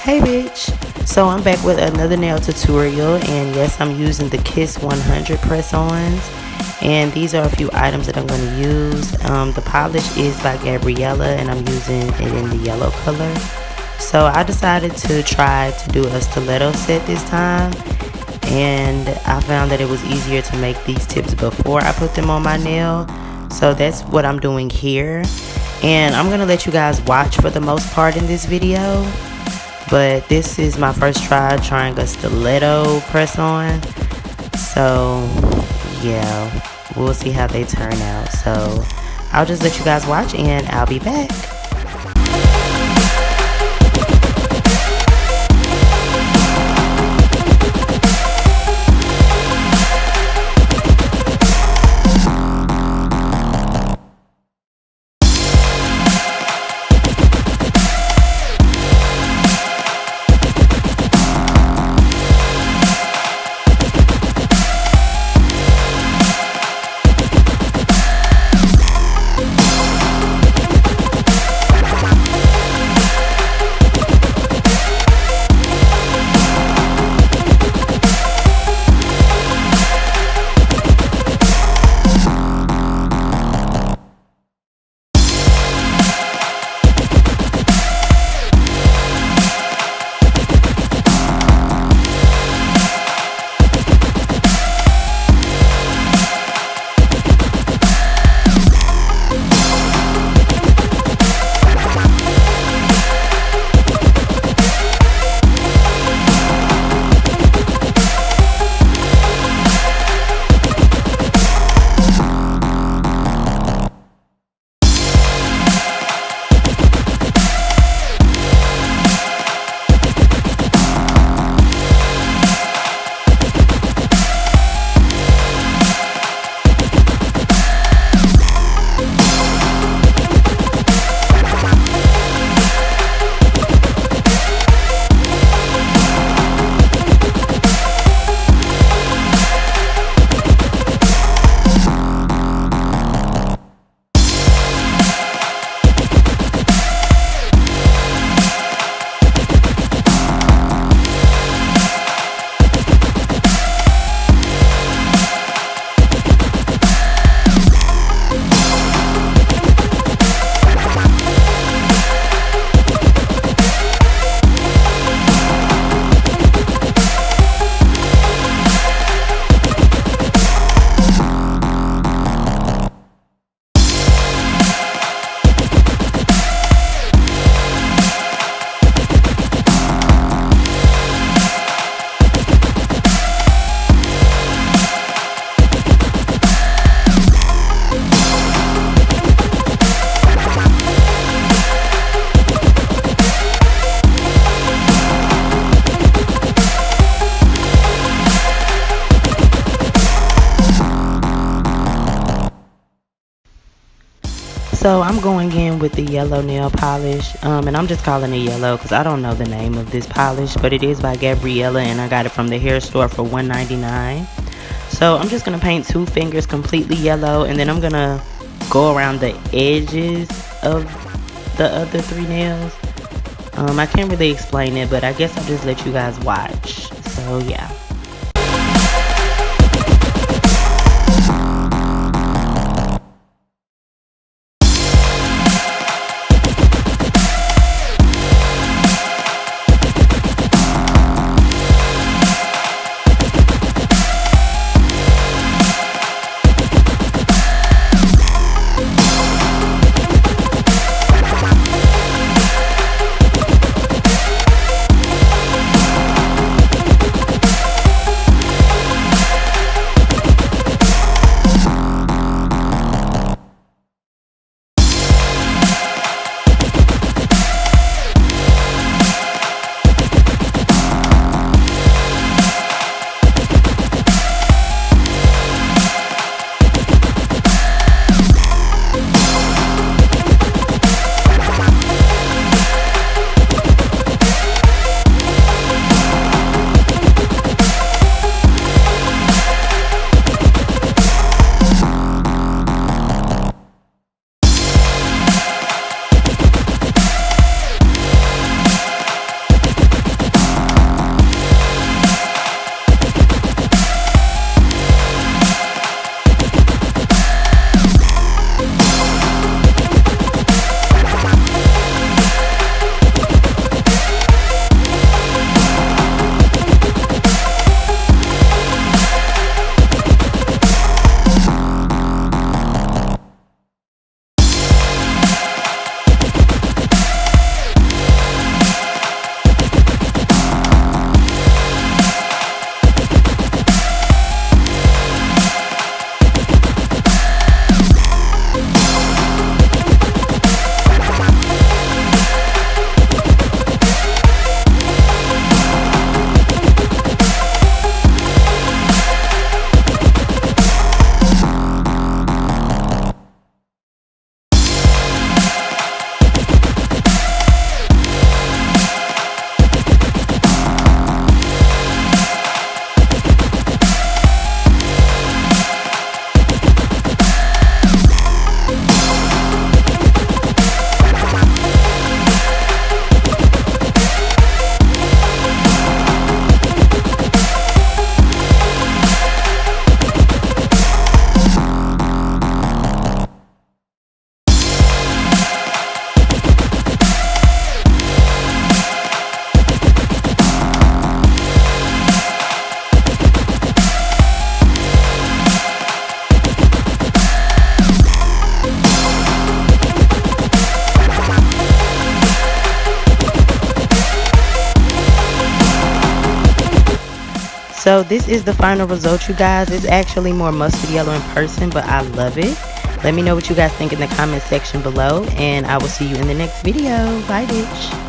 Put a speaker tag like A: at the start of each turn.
A: Hey bitch! So I'm back with another nail tutorial, and yes, I'm using the Kiss 100 press-ons, and these are a few items that I'm going to use. The polish is by Gabriella, and I'm using it in the yellow color. So I decided to try to do a stiletto set this time, and I found that it was easier to make these tips before I put them on my nail. So that's what I'm doing here, and I'm going to let you guys watch for the most part in this video. But this is my first try trying a stiletto press on, so yeah, we'll see how they turn out. So I'll just let you guys watch and I'll be back. So I'm going in with the yellow nail polish, and I'm just calling it yellow because I don't know the name of this polish, but it is by Gabriella, and I got it from the hair store for $1.99. So I'm just going to paint 2 fingers completely yellow, and then I'm going to go around the edges of the other 3 nails. I can't really explain it, but I guess I'll just let you guys watch. So yeah. So this is the final result, you guys. It's actually more mustard yellow in person, but I love it. Let me know what you guys think in the comment section below, and I will see you in the next video. Bye, bitch.